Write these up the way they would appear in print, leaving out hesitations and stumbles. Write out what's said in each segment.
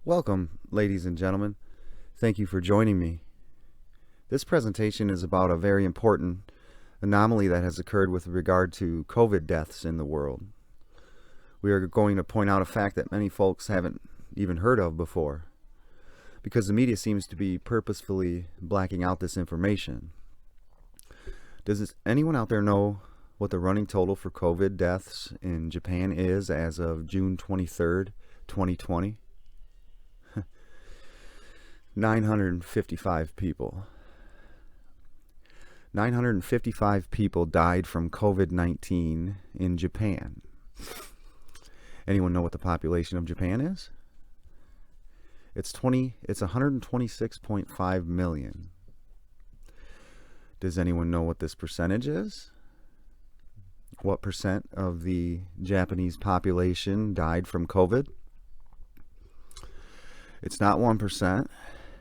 Welcome, ladies and gentlemen. Thank you for joining me. This presentation is about a very important anomaly that has occurred with regard to COVID deaths in the world. We are going to point out a fact that many folks haven't even heard of before, because the media seems to be purposefully blacking out this information. Does anyone out there know what the running total for COVID deaths in Japan is as of June 23rd, 2020? 955 people. 955 people died from COVID-19 in Japan. Anyone know what the population of Japan is? It's 126.5 million. Does anyone know what this percentage is? What percent of the Japanese population died from COVID? It's not 1%.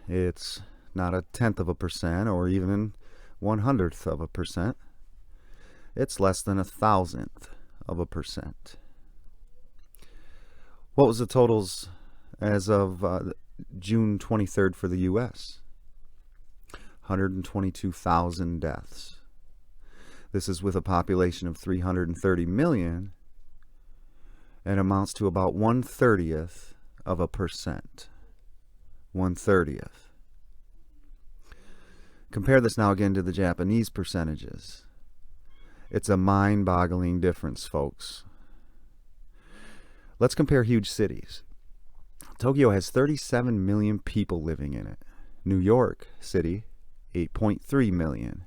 It's not 0.1% or even 0.01%. It's less than 0.1000%. What was the totals as of June 23rd for the U.S.? 122,000 deaths. This is with a population of 330 million and amounts to about 1/30th of a percent. 1/30th. Compare this now again to the Japanese percentages. It's a mind-boggling difference, folks. Let's compare huge cities. Tokyo has 37 million people living in it. New York City, 8.3 million.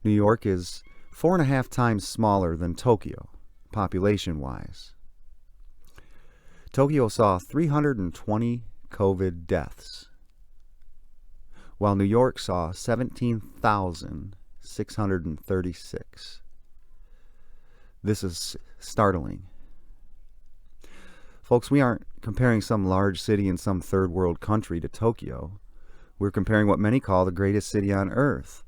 New York is 4.5 times smaller than Tokyo, population-wise. Tokyo saw 320 COVID deaths, while New York saw 17,636. This is startling. Folks, we aren't comparing some large city in some third world country to Tokyo. We're comparing what many call the greatest city on earth,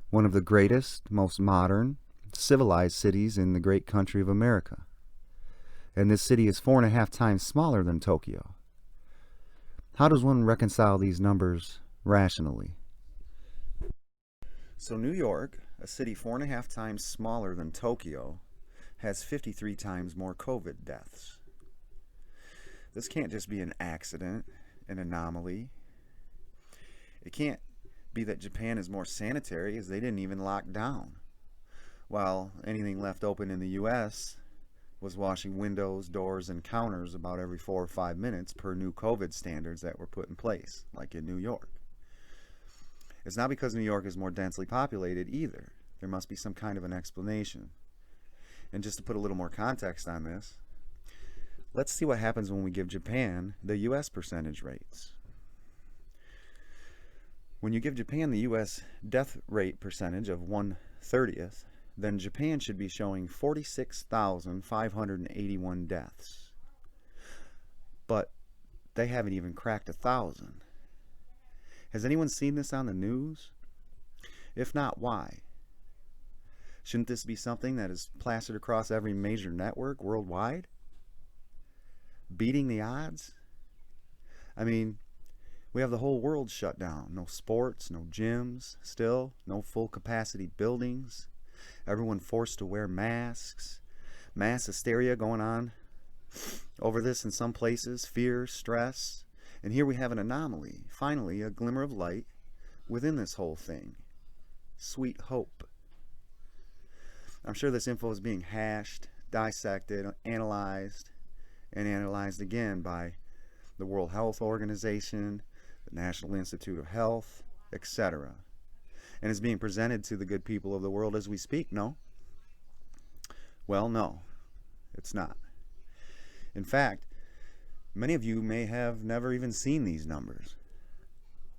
one of the greatest, most modern, civilized cities in the great country of America. And this city is 4.5 times smaller than Tokyo. How does one reconcile these numbers rationally? So New York, a city 4.5 times smaller than Tokyo, has 53 times more COVID deaths. This can't just be an accident, an anomaly. It can't be that Japan is more sanitary, as they didn't even lock down, while anything left open in the U.S. was washing windows, doors, and counters about every 4 or 5 minutes per new COVID standards that were put in place, like in New York. It's not because New York is more densely populated either. There must be some kind of an explanation. And just to put a little more context on this, let's see what happens when we give Japan the U.S. percentage rates. When you give Japan the U.S. death rate percentage of 1/30th, then Japan should be showing 46,581 deaths. But they haven't even cracked 1,000. Has anyone seen this on the news? If not, why? Shouldn't this be something that is plastered across every major network worldwide? Beating the odds? I mean, we have the whole world shut down. No sports, no gyms, still, no full capacity buildings. Everyone forced to wear masks. Mass hysteria going on over this in some places. Fear, stress. And here we have an anomaly. Finally, a glimmer of light within this whole thing. Sweet hope. I'm sure this info is being hashed, dissected, analyzed, and analyzed again by the World Health Organization, the National Institute of Health, etc. And is being presented to the good people of the world as we speak, no? Well, no, it's not. In fact, many of you may have never even seen these numbers.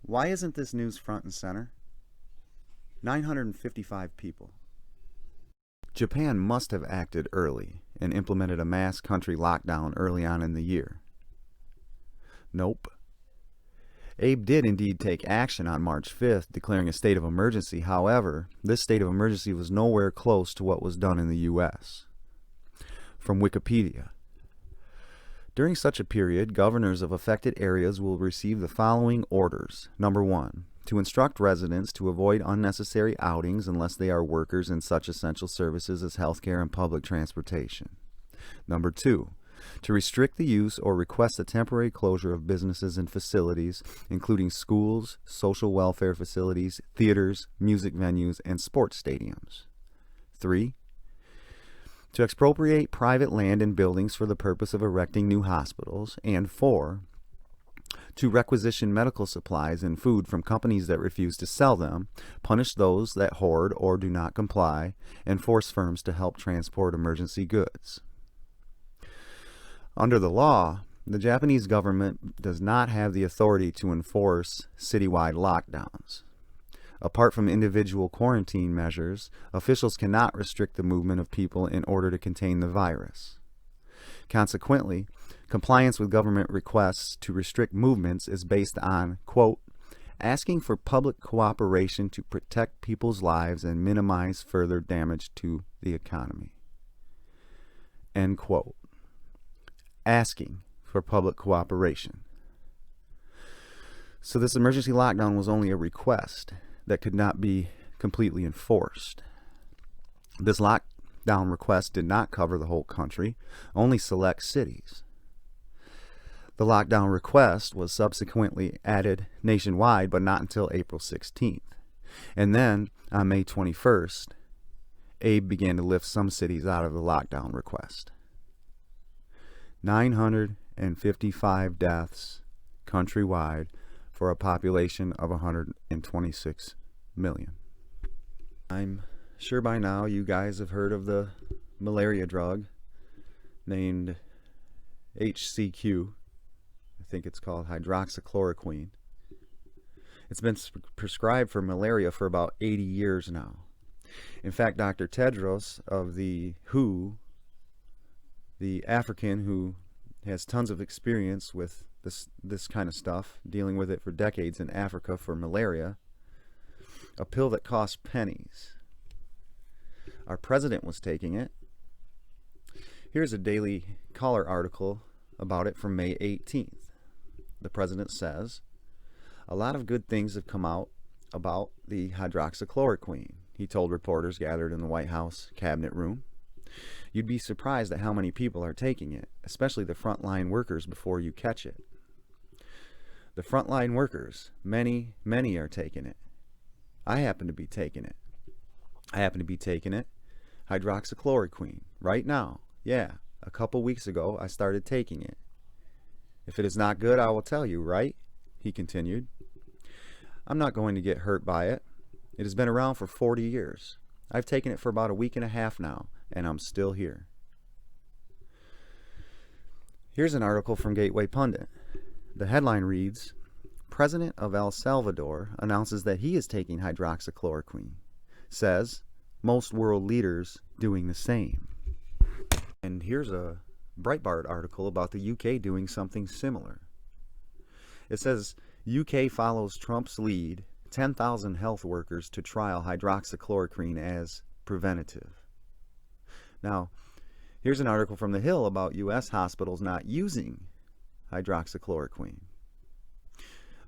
Why isn't this news front and center? 955 people. Japan must have acted early and implemented a mass country lockdown early on in the year. Nope. Abe did indeed take action on March 5th, declaring a state of emergency. However, this state of emergency was nowhere close to what was done in the U.S. From Wikipedia. During such a period, governors of affected areas will receive the following orders. Number 1, to instruct residents to avoid unnecessary outings unless they are workers in such essential services as healthcare and public transportation. Number 2, to restrict the use or request the temporary closure of businesses and facilities, including schools, social welfare facilities, theaters, music venues, and sports stadiums. 3, to expropriate private land and buildings for the purpose of erecting new hospitals. And 4, to requisition medical supplies and food from companies that refuse to sell them, punish those that hoard or do not comply, and force firms to help transport emergency goods. Under the law, the Japanese government does not have the authority to enforce citywide lockdowns. Apart from individual quarantine measures, officials cannot restrict the movement of people in order to contain the virus. Consequently, compliance with government requests to restrict movements is based on, quote, asking for public cooperation to protect people's lives and minimize further damage to the economy. End quote. Asking for public cooperation. So this emergency lockdown was only a request that could not be completely enforced. This lockdown request did not cover the whole country, only select cities. The lockdown request was subsequently added nationwide, but not until April 16th. And then, on May 21st, Abe began to lift some cities out of the lockdown request. 955 deaths countrywide for a population of 126 million. I'm sure by now you guys have heard of the malaria drug named HCQ. I think it's called hydroxychloroquine. It's been prescribed for malaria for about 80 years now. In fact, Dr. Tedros of the WHO, the African who has tons of experience with this kind of stuff, dealing with it for decades in Africa for malaria, a pill that costs pennies. Our president was taking it. Here's a Daily Caller article about it from May 18th. The president says, a lot of good things have come out about the hydroxychloroquine, he told reporters gathered in the White House cabinet room. You'd be surprised at how many people are taking it, especially the frontline workers before you catch it. The frontline workers, many are taking it. I happen to be taking it. Hydroxychloroquine, right now. Yeah, a couple weeks ago I started taking it. If it is not good, I will tell you, right? He continued. I'm not going to get hurt by it. It has been around for 40 years. I've taken it for about a week and a half now, and I'm still here. Here's an article from Gateway Pundit. The headline reads, President of El Salvador announces that he is taking hydroxychloroquine. Says, most world leaders doing the same. And here's a Breitbart article about the UK doing something similar. It says, UK follows Trump's lead, 10,000 health workers to trial hydroxychloroquine as preventative. Now, here's an article from The Hill about U.S. hospitals not using hydroxychloroquine.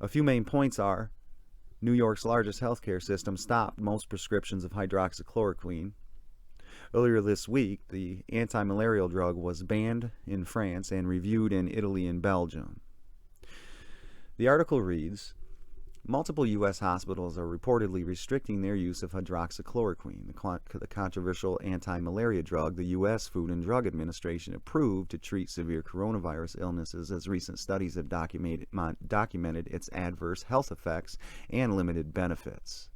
A few main points are, New York's largest healthcare system stopped most prescriptions of hydroxychloroquine. Earlier this week, the anti-malarial drug was banned in France and reviewed in Italy and Belgium. The article reads, multiple U.S. hospitals are reportedly restricting their use of hydroxychloroquine, the controversial anti-malaria drug the U.S. Food and Drug Administration approved to treat severe coronavirus illnesses, as recent studies have documented its adverse health effects and limited benefits.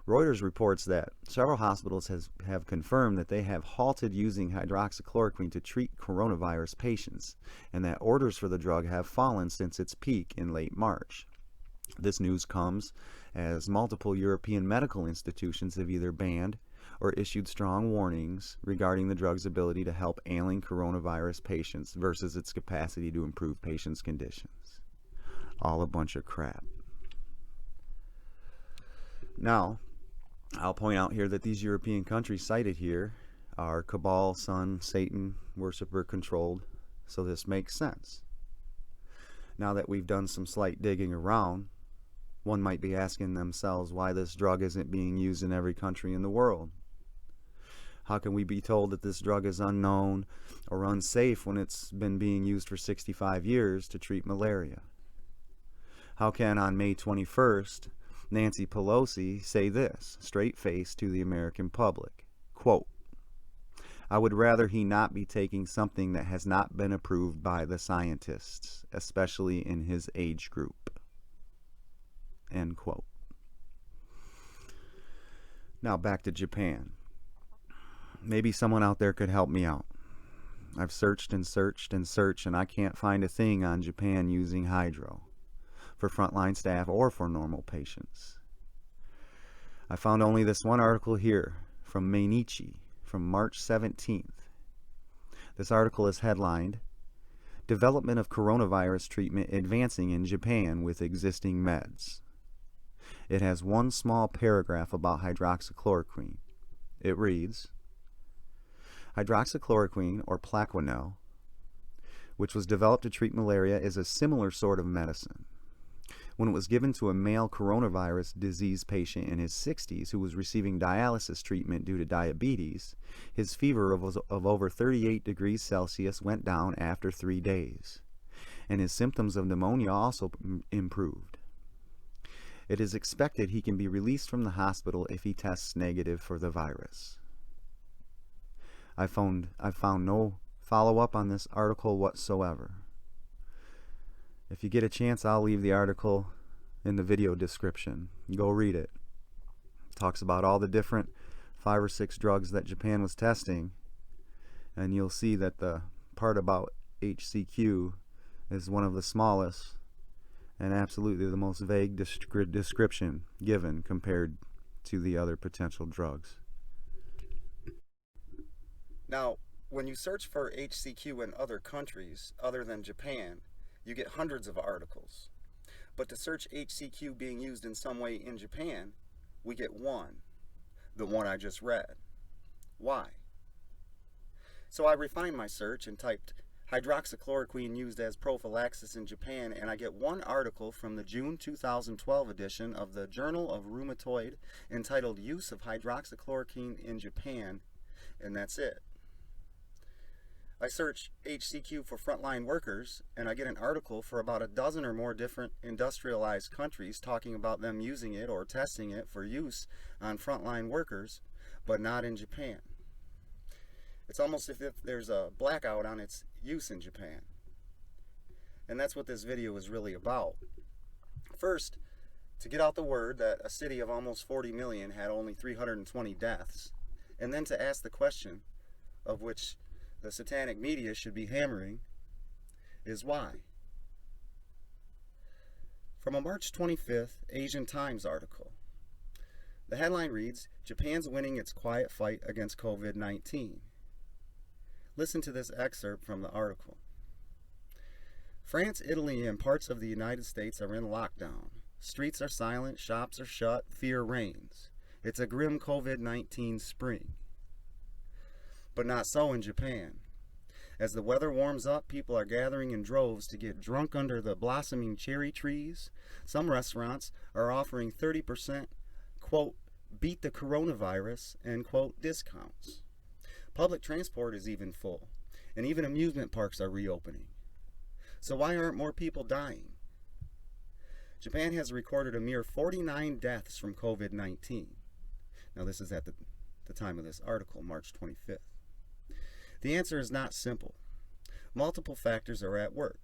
Reuters reports that several hospitals have confirmed that they have halted using hydroxychloroquine to treat coronavirus patients, and that orders for the drug have fallen since its peak in late March. This news comes as multiple European medical institutions have either banned or issued strong warnings regarding the drug's ability to help ailing coronavirus patients versus its capacity to improve patients' conditions. All a bunch of crap. Now, I'll point out here that these European countries cited here are cabal, sun, Satan, worshiper-controlled so this makes sense. Now that we've done some slight digging around, one might be asking themselves why this drug isn't being used in every country in the world. How can we be told that this drug is unknown or unsafe when it's been being used for 65 years to treat malaria? How can, on May 21st, Nancy Pelosi say this, straight-faced to the American public? Quote, "I would rather he not be taking something that has not been approved by the scientists, especially in his age group." End quote. Now back to Japan. Maybe someone out there could help me out. I've searched and searched and searched, and I can't find a thing on Japan using hydro for frontline staff or for normal patients. I found only this one article here from Mainichi from March 17th. This article is headlined, "Development of Coronavirus Treatment Advancing in Japan with Existing Meds." It has one small paragraph about hydroxychloroquine. It reads, "Hydroxychloroquine, or Plaquenil, which was developed to treat malaria, is a similar sort of medicine. When it was given to a male coronavirus disease patient in his 60s who was receiving dialysis treatment due to diabetes, his fever of over 38 degrees Celsius went down after 3 days, and his symptoms of pneumonia also improved. It is expected he can be released from the hospital if he tests negative for the virus." I found no follow-up on this article whatsoever. If you get a chance, I'll leave the article in the video description. Go read it. It talks about all the different 5 or 6 drugs that Japan was testing, and you'll see that the part about HCQ is one of the smallest and absolutely the most vague description given compared to the other potential drugs. Now, when you search for HCQ in other countries other than Japan, you get hundreds of articles. But to search HCQ being used in some way in Japan, we get one, the one I just read. Why? So I refined my search and typed hydroxychloroquine used as prophylaxis in Japan, and I get one article from the June 2012 edition of the Journal of Rheumatoid entitled "Use of Hydroxychloroquine in Japan," and that's it. I search HCQ for frontline workers, and I get an article for about a dozen or more different industrialized countries talking about them using it or testing it for use on frontline workers, but not in Japan. It's almost as if there's a blackout on its use in Japan. And that's what this video is really about. First, to get out the word that a city of almost 40 million had only 320 deaths, and then to ask the question, of which the satanic media should be hammering, is why? From a March 25th Asian Times article. The headline reads, "Japan's winning its quiet fight against COVID-19. Listen to this excerpt from the article. "France, Italy, and parts of the United States are in lockdown. Streets are silent, shops are shut, fear reigns. It's a grim COVID-19 spring. But not so in Japan. As the weather warms up, people are gathering in droves to get drunk under the blossoming cherry trees. Some restaurants are offering 30%, quote, beat the coronavirus, end quote, discounts. Public transport is even full, and even amusement parks are reopening. So why aren't more people dying? Japan has recorded a mere 49 deaths from COVID-19. Now this is at the time of this article, March 25th. The answer is not simple. Multiple factors are at work.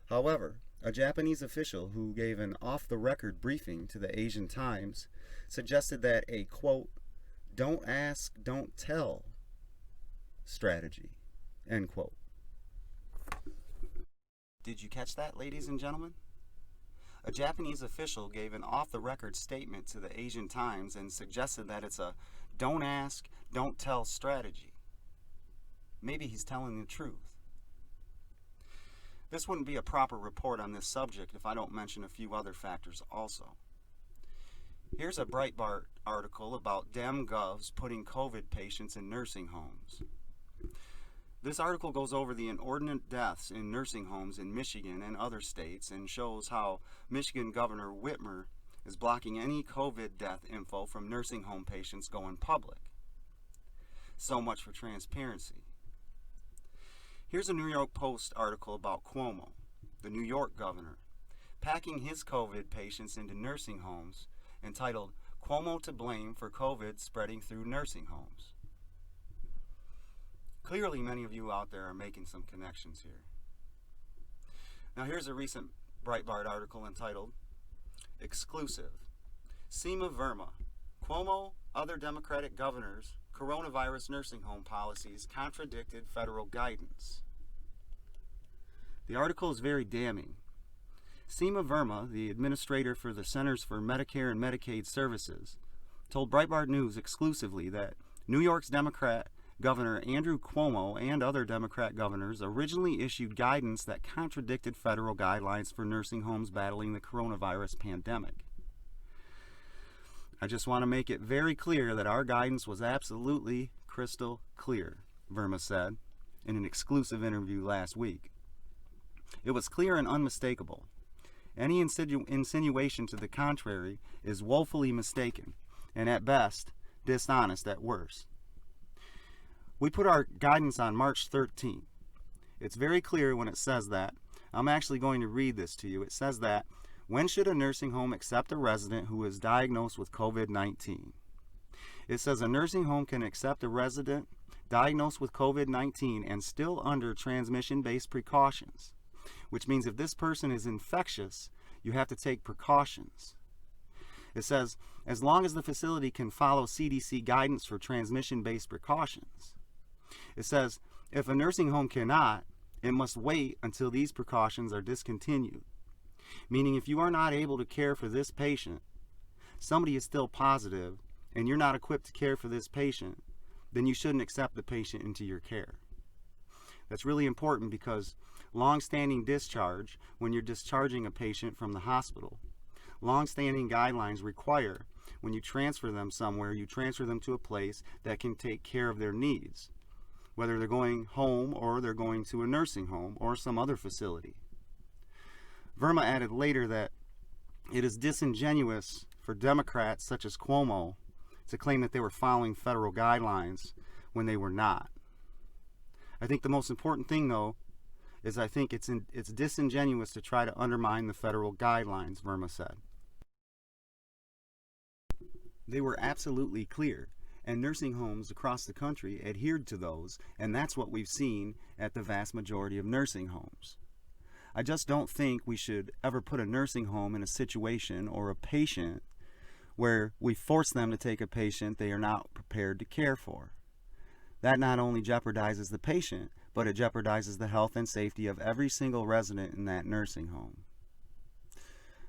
However, a Japanese official who gave an off-the-record briefing to the Asian Times suggested that a, quote, don't ask, don't tell strategy, end quote. Did you catch that, ladies and gentlemen? A Japanese official gave an off-the-record statement to the Asian Times and suggested that it's a don't ask, don't tell strategy. Maybe he's telling the truth. This wouldn't be a proper report on this subject if I don't mention a few other factors also. Here's a Breitbart article about Dem Govs putting COVID patients in nursing homes. This article goes over the inordinate deaths in nursing homes in Michigan and other states and shows how Michigan Governor Whitmer is blocking any COVID death info from nursing home patients going public. So much for transparency. Here's a New York Post article about Cuomo, the New York governor, packing his COVID patients into nursing homes, entitled "Cuomo to Blame for COVID Spreading Through Nursing Homes." Clearly, many of you out there are making some connections here. Now here's a recent Breitbart article entitled "Exclusive. Seema Verma, Cuomo, other Democratic governors, coronavirus nursing home policies contradicted federal guidance." The article is very damning. Seema Verma, the administrator for the Centers for Medicare and Medicaid Services, told Breitbart News exclusively that New York's Democrat Governor Andrew Cuomo and other Democrat governors originally issued guidance that contradicted federal guidelines for nursing homes battling the coronavirus pandemic. "I just want to make it very clear that our guidance was absolutely crystal clear," Verma said in an exclusive interview last week. "It was clear and unmistakable. Any insinuation to the contrary is woefully mistaken, and at best, dishonest at worst. We put our guidance on March 13th. It's very clear when it says that. I'm actually going to read this to you. It says that, when should a nursing home accept a resident who is diagnosed with COVID-19? It says a nursing home can accept a resident diagnosed with COVID-19 and still under transmission-based precautions, which means if this person is infectious, you have to take precautions. It says, as long as the facility can follow CDC guidance for transmission-based precautions. It says, if a nursing home cannot, it must wait until these precautions are discontinued. Meaning if you are not able to care for this patient, somebody is still positive, and you're not equipped to care for this patient, then you shouldn't accept the patient into your care. That's really important because long-standing discharge, when you're discharging a patient from the hospital, long-standing guidelines require when you transfer them somewhere, you transfer them to a place that can take care of their needs, whether they're going home or they're going to a nursing home or some other facility. Verma added later that it is disingenuous for Democrats such as Cuomo to claim that they were following federal guidelines when they were not. I think the most important thing, though, is I think it's disingenuous to try to undermine the federal guidelines, Verma said. They were absolutely clear, and nursing homes across the country adhered to those, and that's what we've seen at the vast majority of nursing homes. I just don't think we should ever put a nursing home in a situation or a patient where we force them to take a patient they are not prepared to care for. That not only jeopardizes the patient, but it jeopardizes the health and safety of every single resident in that nursing home.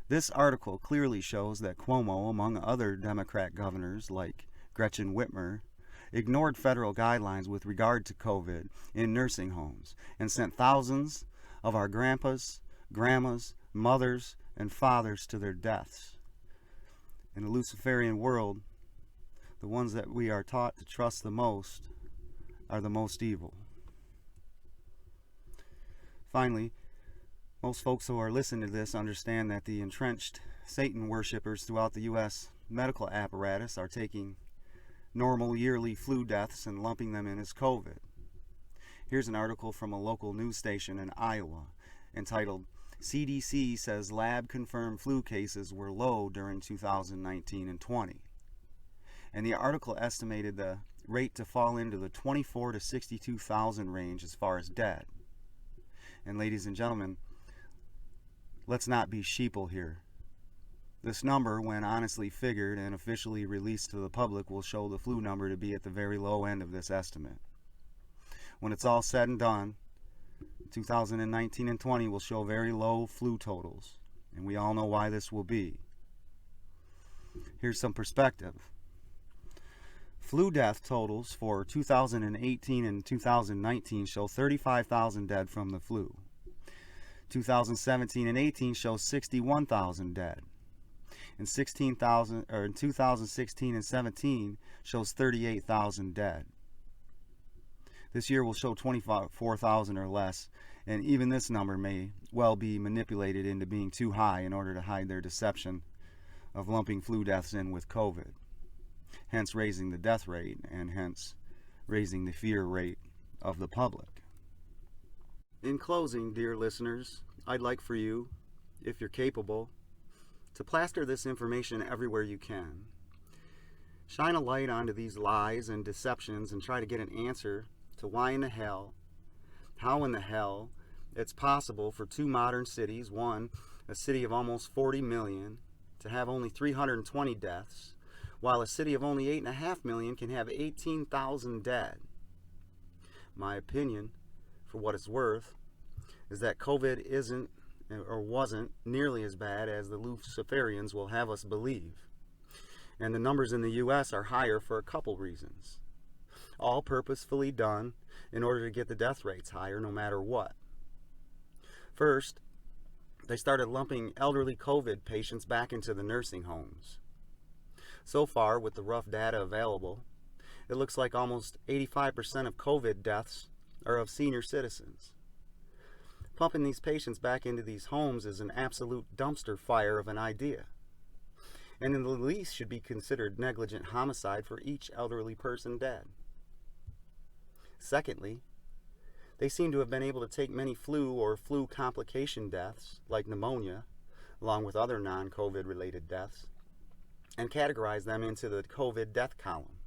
This article clearly shows that Cuomo, among other Democrat governors like Gretchen Whitmer, ignored federal guidelines with regard to COVID in nursing homes and sent thousands of our grandpas, grandmas, mothers, and fathers to their deaths. In a Luciferian world, the ones that we are taught to trust the most are the most evil. Finally, most folks who are listening to this understand that the entrenched Satan worshippers throughout the U.S. medical apparatus are taking normal yearly flu deaths and lumping them in as COVID. Here's an article from a local news station in Iowa entitled, CDC says lab-confirmed flu cases were low during 2019 and 20. And the article estimated the rate to fall into the 24 to 62,000 range as far as dead. And ladies and gentlemen, let's not be sheeple here. This number, when honestly figured and officially released to the public, will show the flu number to be at the very low end of this estimate. When it's all said and done, 2019 and 20 will show very low flu totals, and we all know why this will be. Here's some perspective. Flu death totals for 2018 and 2019 show 35,000 dead from the flu. 2017 and 18 show 61,000 dead. In 2016 and 17 shows 38,000 dead. This year will show 24,000 or less, and even this number may well be manipulated into being too high in order to hide their deception of lumping flu deaths in with COVID, hence raising the death rate and hence raising the fear rate of the public. In closing, dear listeners, I'd like for you, if you're capable, to plaster this information everywhere you can. Shine a light onto these lies and deceptions and try to get an answer to why in the hell, how in the hell it's possible for two modern cities, one, a city of almost 40 million, to have only 320 deaths, while a city of only 8.5 million can have 18,000 dead. My opinion, for what it's worth, is that COVID isn't or wasn't nearly as bad as the Luciferians will have us believe. And the numbers in the U.S. are higher for a couple reasons, all purposefully done in order to get the death rates higher no matter what. First, they started lumping elderly COVID patients back into the nursing homes. So far, with the rough data available, it looks like almost 85% of COVID deaths are of senior citizens. Pumping these patients back into these homes is an absolute dumpster fire of an idea, and in the least should be considered negligent homicide for each elderly person dead. Secondly, they seem to have been able to take many flu or flu complication deaths, like pneumonia, along with other non-COVID related deaths, and categorize them into the COVID death column,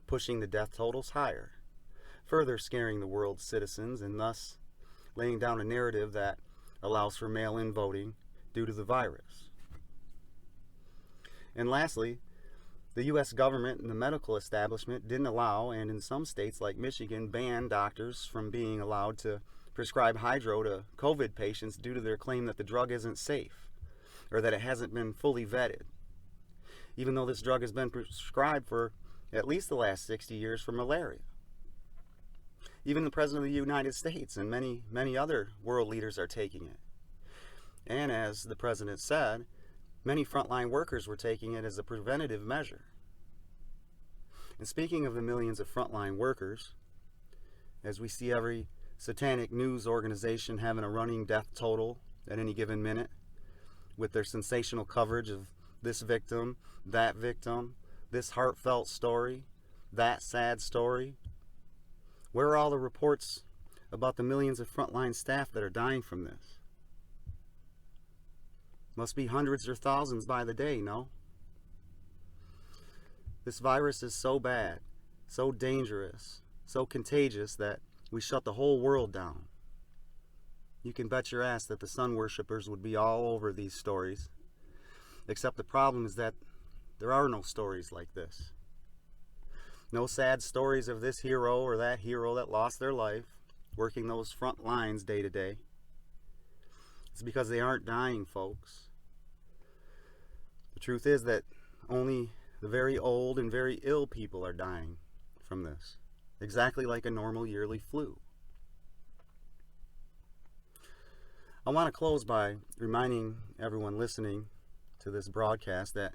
pushing the death totals higher, further scaring the world's citizens and thus laying down a narrative that allows for mail-in voting due to the virus. And lastly, the U.S. government and the medical establishment didn't allow, and in some states like Michigan, banned doctors from being allowed to prescribe hydro to COVID patients due to their claim that the drug isn't safe, or that it hasn't been fully vetted, even though this drug has been prescribed for at least the last 60 years for malaria. Even the President of the United States and many, many other world leaders are taking it. And as the President said, many frontline workers were taking it as a preventative measure. And speaking of the millions of frontline workers, as we see every satanic news organization having a running death total at any given minute, with their sensational coverage of this victim, this heartfelt story, that sad story, where are all the reports about the millions of frontline staff that are dying from this? Must be hundreds or thousands by the day, no? This virus is so bad, so dangerous, so contagious that we shut the whole world down. You can bet your ass that the sun worshippers would be all over these stories. Except the problem is that there are no stories like this. No sad stories of this hero or that hero that lost their life working those front lines day to day. It's because they aren't dying, folks. The truth is that only the very old and very ill people are dying from this, exactly like a normal yearly flu. I want to close by reminding everyone listening to this broadcast that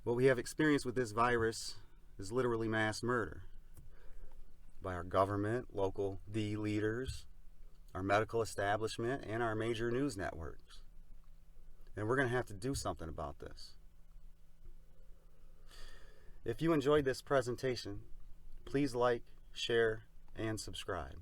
what we have experienced with this virus is literally mass murder by our government, local D leaders, our medical establishment, and our major news networks. And we're going to have to do something about this. If you enjoyed this presentation, please like, share, and subscribe.